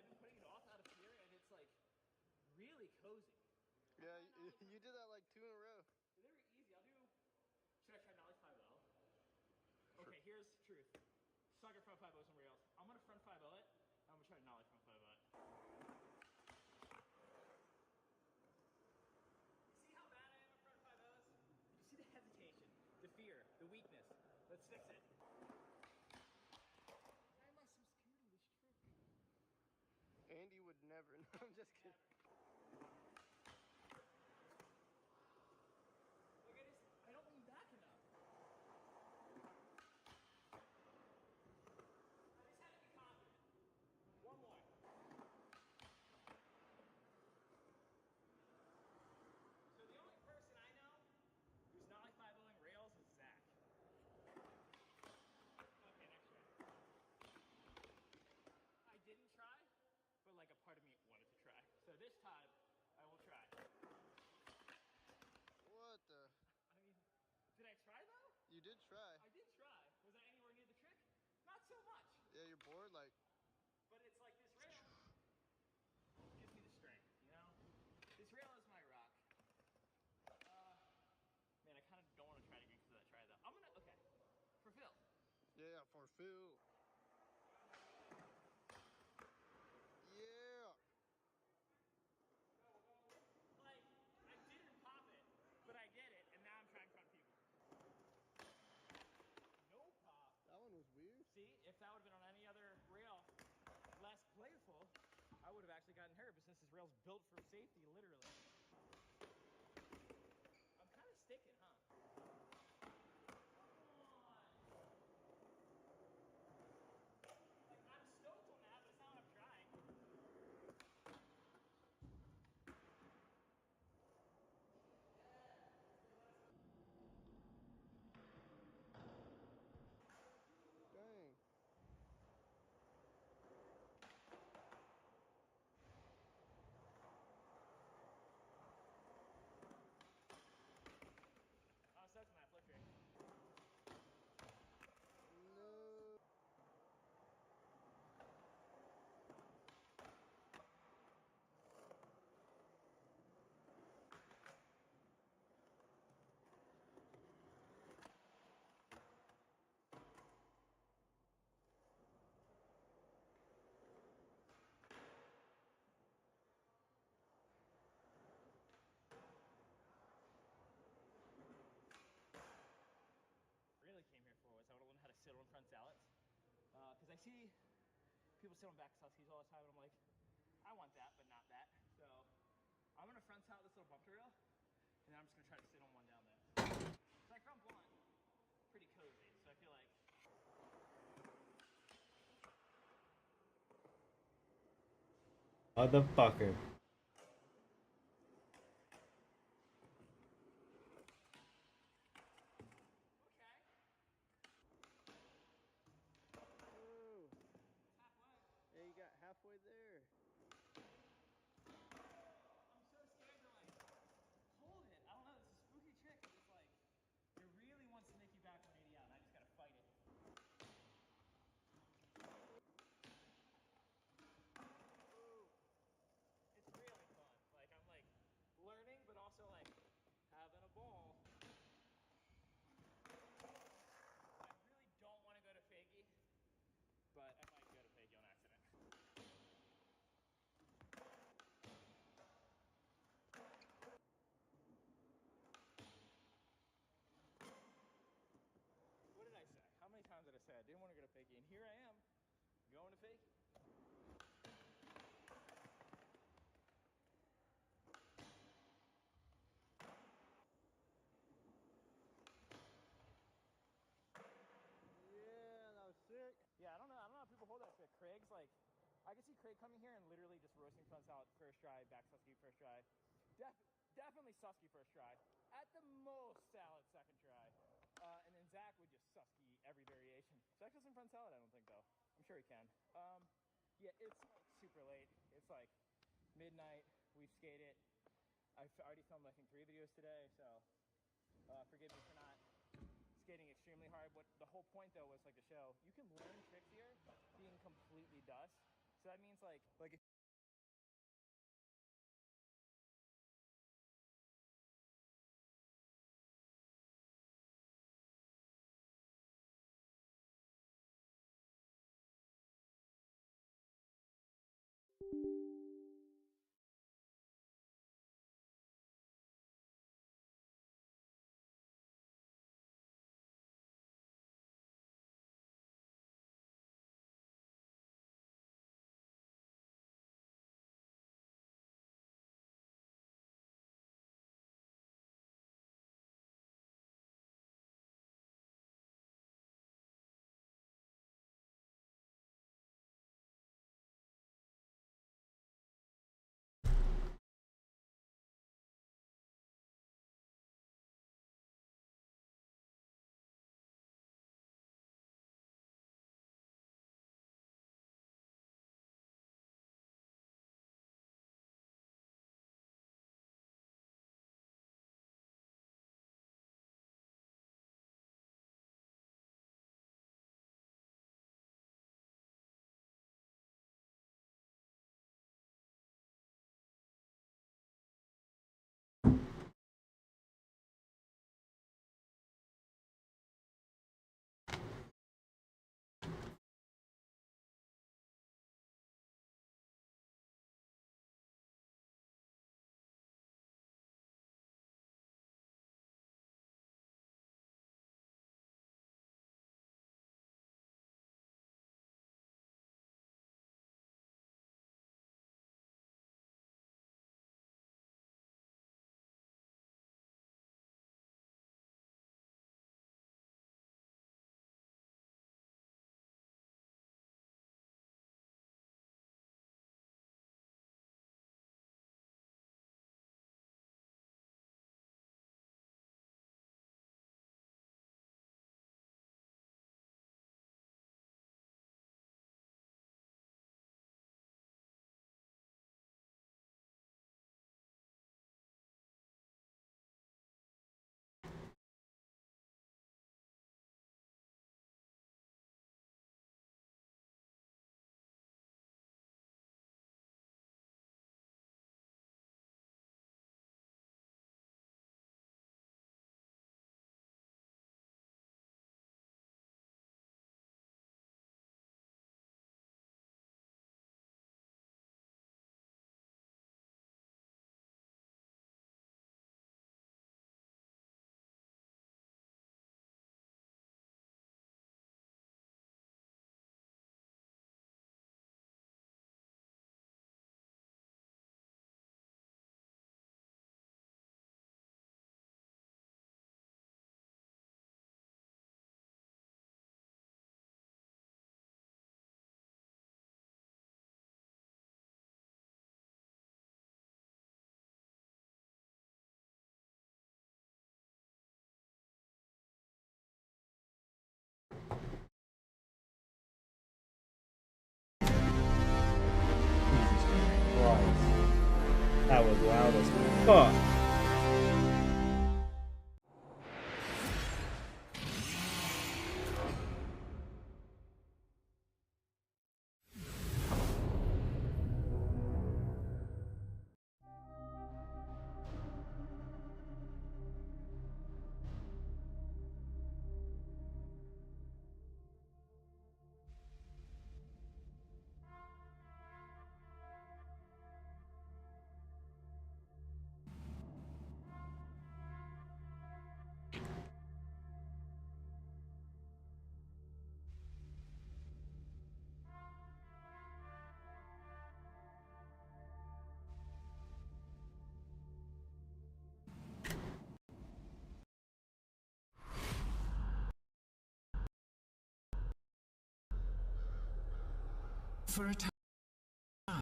been putting it off out of fear, and it's like really cozy. Yeah, you did that like 2 in a row. They were easy. Should I try nollie 5L? Okay, truth. Suck at front 5-0s and rails. I'm gonna front 5-0 it. I'm gonna try to not like front 5-0 it. You see how bad I am at front 5-0s? You see the hesitation, the fear, the weakness. Let's fix it. Why am I so scared of this trick? Andy would never. No, I'm just kidding. Look at this. I don't lean back enough. I just had to be confident. One more. So the only person I know who's not like 5-0ing rails is Zach. Okay, next try. I didn't try, but like a part of me wanted to try. So this time, I will try. What the? I mean, did I try though? You did try. I did try. Was I anywhere near the trick? Not so much. Yeah, you're bored, like. But it's like this rail gives me the strength, you know? This rail is my rock. Man, I kind of don't want to try it again because of that try though. I'm gonna, okay, for Phil. Yeah, for Phil. Yeah. Like, I didn't pop it, but I did it, and now I'm trying in front of people. No pop. That one was weird. See, if that would have been on any other rail, less playful, I would have actually gotten hurt, but since this rail's built for safety, literally. I'm kind of sticking, huh? Like, I'm stoked on that, but it's not what I'm trying. Dang. I was stoked on that flip trick. No. Really came here for was I want to learn how to sit on front salads. Because I see people sit on back huskies all the time, and I'm like, I want that, but not that. So I'm gonna front salad this little bumper rail, and then I'm just gonna try to sit on one down there. It's like front blunt, pretty cozy. So I feel like Motherfucker. okay, Oh. it's halfway. Yeah, you got halfway there. I'm so scared to like hold it. I don't know. It's a spooky trick. It's like it really wants to make you back 180 out, and I just gotta fight it. It's really fun. Like I'm like learning, but also like having a ball. I really don't want to go to fakie, but I might go to fakie on accident. What did I say? How many times did I say I didn't want to go to fakie? And here I am, going to fakie. Yeah, that was sick. Yeah, I don't know how people hold that trick. Craig's like, I can see Craig coming here and literally just roasting front salad first try, back Susky first try. Definitely Susky first try. At the most, salad second try. And then Zach would just Susky every variation. Zach doesn't front salad, I don't think, though. I'm sure he can. Yeah, it's like super late. It's like midnight. We've skated. I've already filmed, I think, 3 videos today, so forgive me for not skating extremely hard. What the whole point though was like to show you can learn tricks here being completely dust. So that means like if That was loud as fuck. For a time,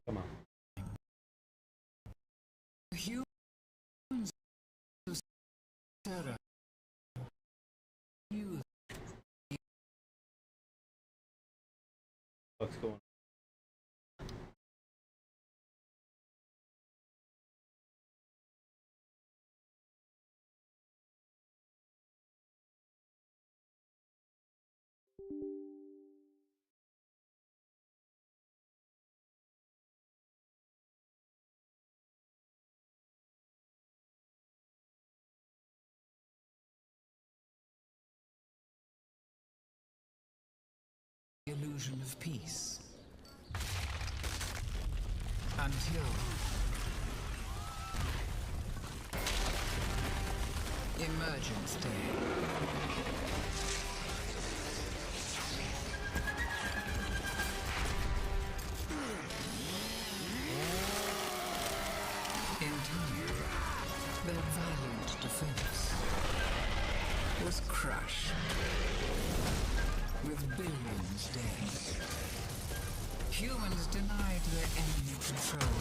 Come on. humans of Terra use What's going on? the illusion of peace. Until Emergence Day. In time, their valiant defense was crushed with billions dead. Humans denied their enemy control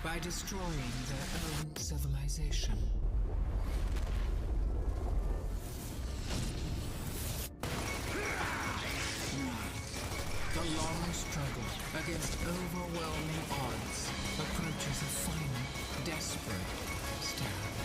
by destroying their own civilization. The long struggle against overwhelming odds approaches a final, desperate stand.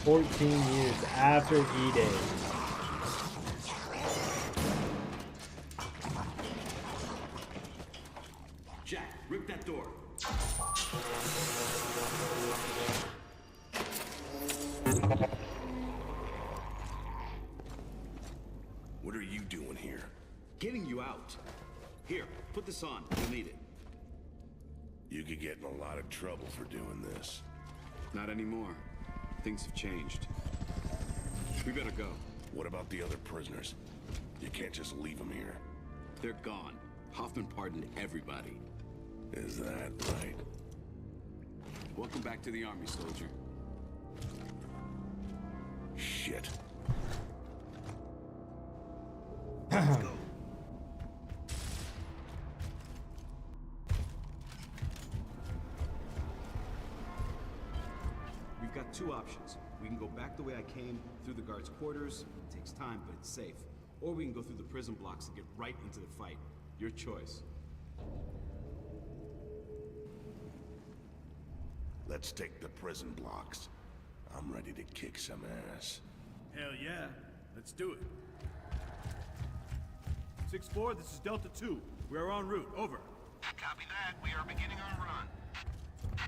Years after E-Day. Jack, rip that door. What are you doing here? Getting you out. Here, put this on. You'll need it. You could get in a lot of trouble for doing this. Not anymore. Things have changed. We better go. What about the other prisoners? You can't just leave them here. They're gone. Hoffman pardoned everybody. Is that right? Welcome back to the army, soldier. Shit. options. We can go back the way I came, through the guards' quarters. It takes time, but it's safe. Or we can go through the prison blocks and get right into the fight. Your choice. Let's take the prison blocks. I'm ready to kick some ass. Hell yeah. Let's do it. 6-4, this is Delta 2. We are en route. Over. Copy that. We are beginning our run.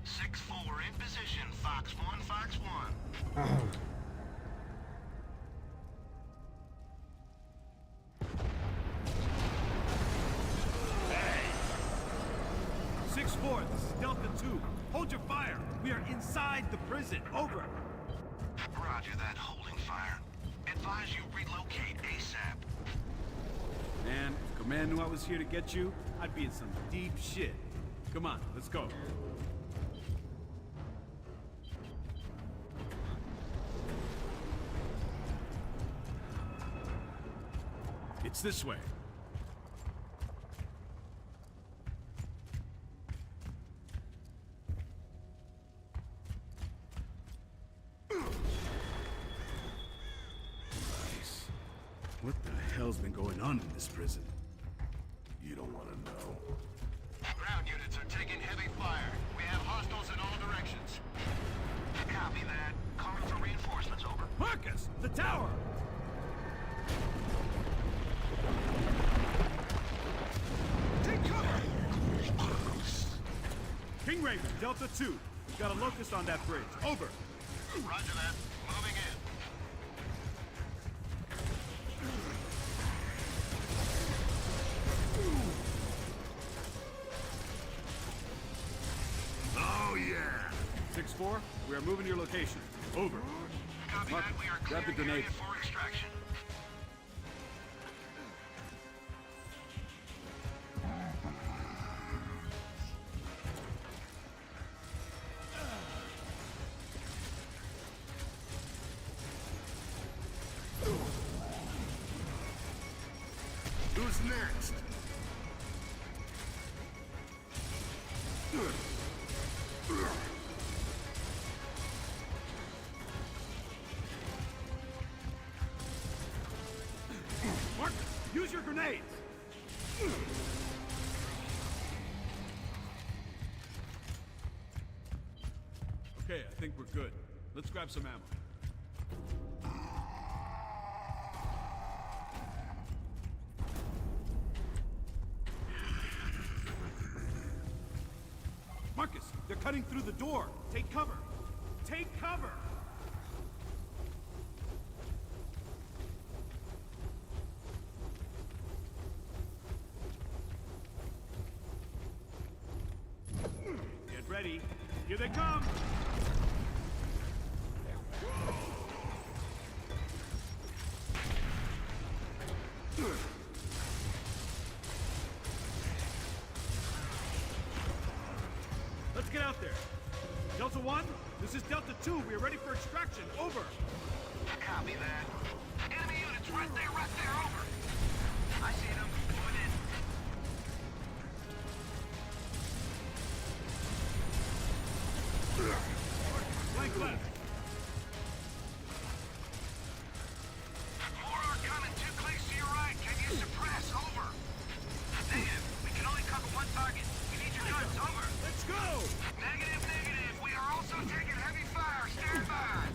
6-4 in position. Fox 1, Fox 1. Hey! 6-4, this is Delta 2. Hold your fire. We are inside the prison. Over. Roger that. Holding fire. Advise you relocate ASAP. Man, if Command knew I was here to get you, I'd be in some deep shit. Come on, let's go. It's this way. Nice. What the hell's been going on in this prison? You don't want to know. Ground units are taking heavy fire. We have hostiles in all directions. Copy that. Calling for reinforcements, over. Marcus! The tower! Take cover! King Raven, Delta 2. We've got a locust on that bridge. Over. Roger that. Moving in. Oh, yeah! 6-4, we are moving to your location. Over. Copy Mark, that. We are grab the clearing grenade. area for extraction. Who's next? Marcus, use your grenades! Okay, I think we're good. Let's grab some ammo. Marcus, they're cutting through the door. Take cover. Take cover! Get ready. Here they come! Let's get out there. Delta 1, this is Delta 2. We are ready for extraction. Over. Copy that. Enemy units right there, over. I see them. Moving in. Flank left. More are coming. 2 clicks to your right. Can you suppress? Over. Negative. We can only cover one target. We need your guns. Over. Let's go! Negative. We are also taking heavy fire. Stand by.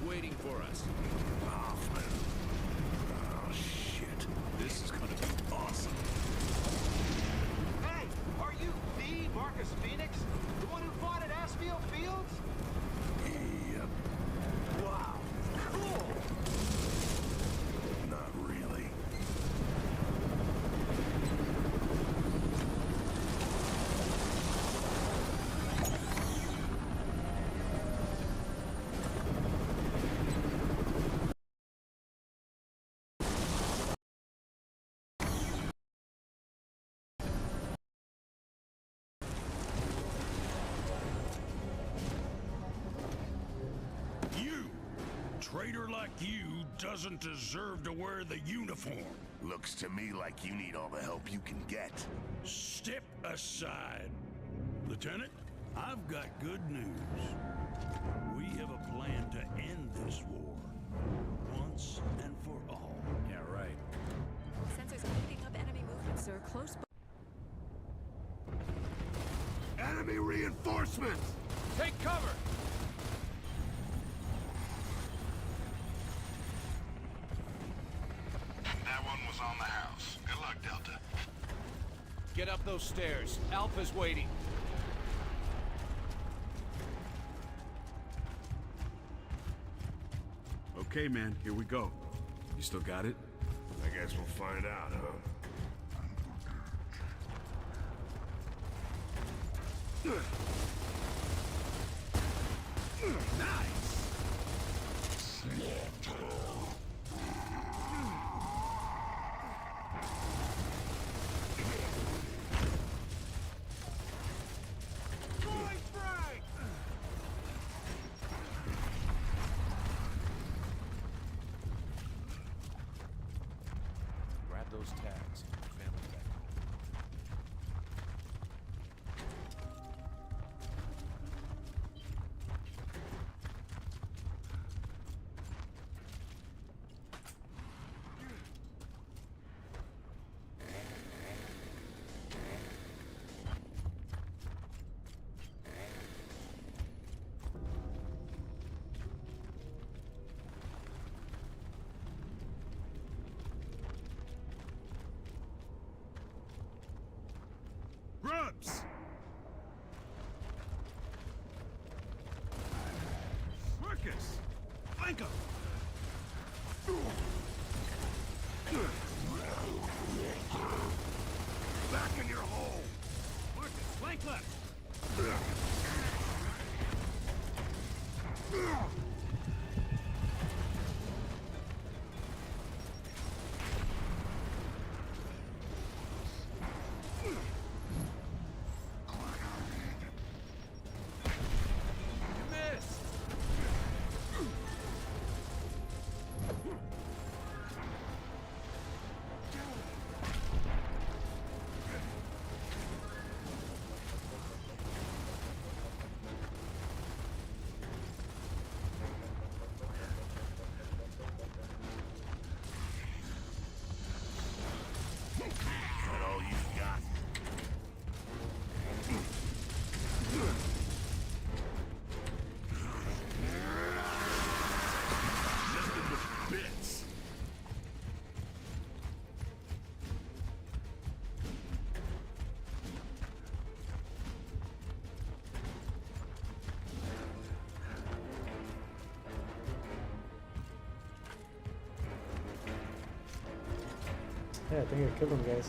waiting for us. Hoffman. Oh, shit. This is gonna be awesome. Hey, are you the Marcus Phoenix? The one who fought at Asfield Fields? Yep. Wow, cool! Not really. You! Traitor like you doesn't deserve to wear the uniform. Looks to me like you need all the help you can get. Step aside. Lieutenant, I've got good news. We have a plan to end this war. Once and for all. Yeah, right. Sensors are picking up enemy movement, sir. Close by. Enemy reinforcements! Take cover! That one was on the house. Good luck, Delta. Get up those stairs. Alpha's waiting. Okay, man, here we go. You still got it? I guess we'll find out, huh? Grab those tags. Family back home. Grubs! Marcus! Flank him! Back in your hole! Marcus, flank left! Miss! That all you got? Nothing but bits. Yeah, I think I killed him, guys.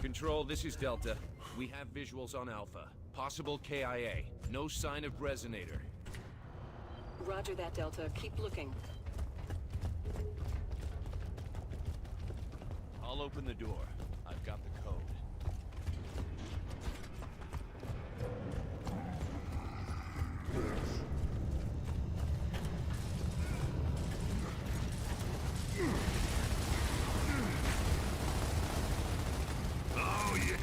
Control, this is Delta. We have visuals on Alpha. Possible KIA. No sign of resonator. Roger that, Delta. Keep looking. I'll open the door. I've got the code. Oh, yeah.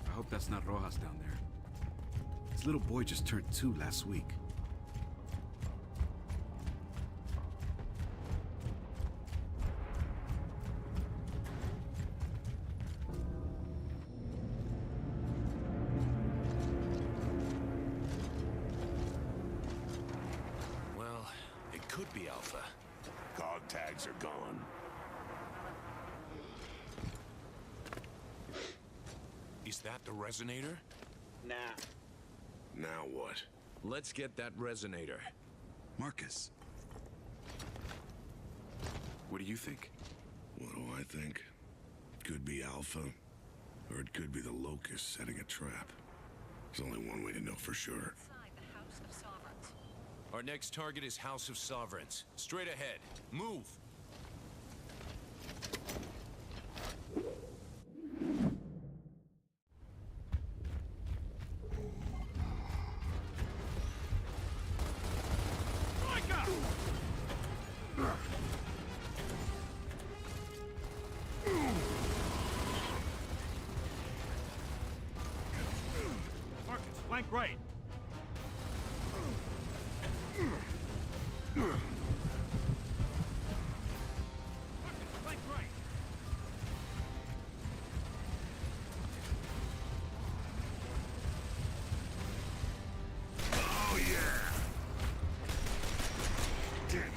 I hope that's not Rojas down there. His little boy just turned 2 last week. Well, it could be Alpha. Cog tags are gone. Is that the resonator? Nah. Now what? Let's get that resonator. Marcus. What do you think? What do I think? Could be Alpha, or it could be the Locust setting a trap. There's only one way to know for sure. Inside the House of Sovereigns. Our next target is House of Sovereigns. Straight ahead. Move! Marcus, flank right. Marcus, flank right. Oh, yeah! Damn it.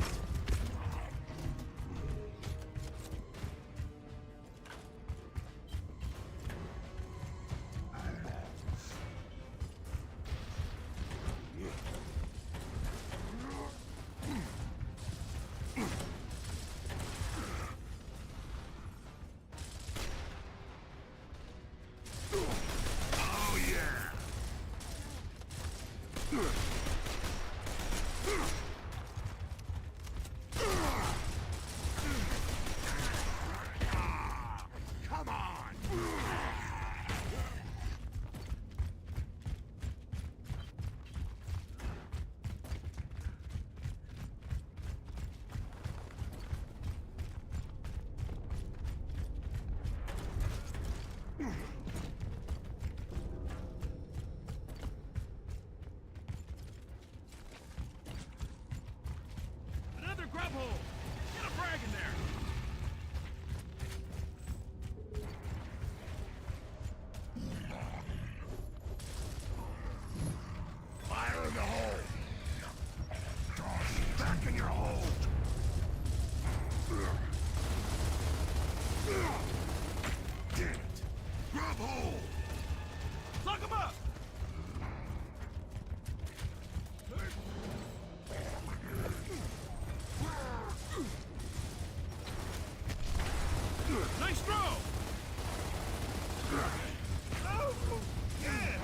Oh, yeah! Come on! Another grub hole. Get a frag in there. Fire in the hole! Back in your hole! Damn it! Grub hole! Plug him up. Nice throw. Oh, yeah.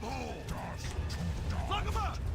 hole! Plug him up!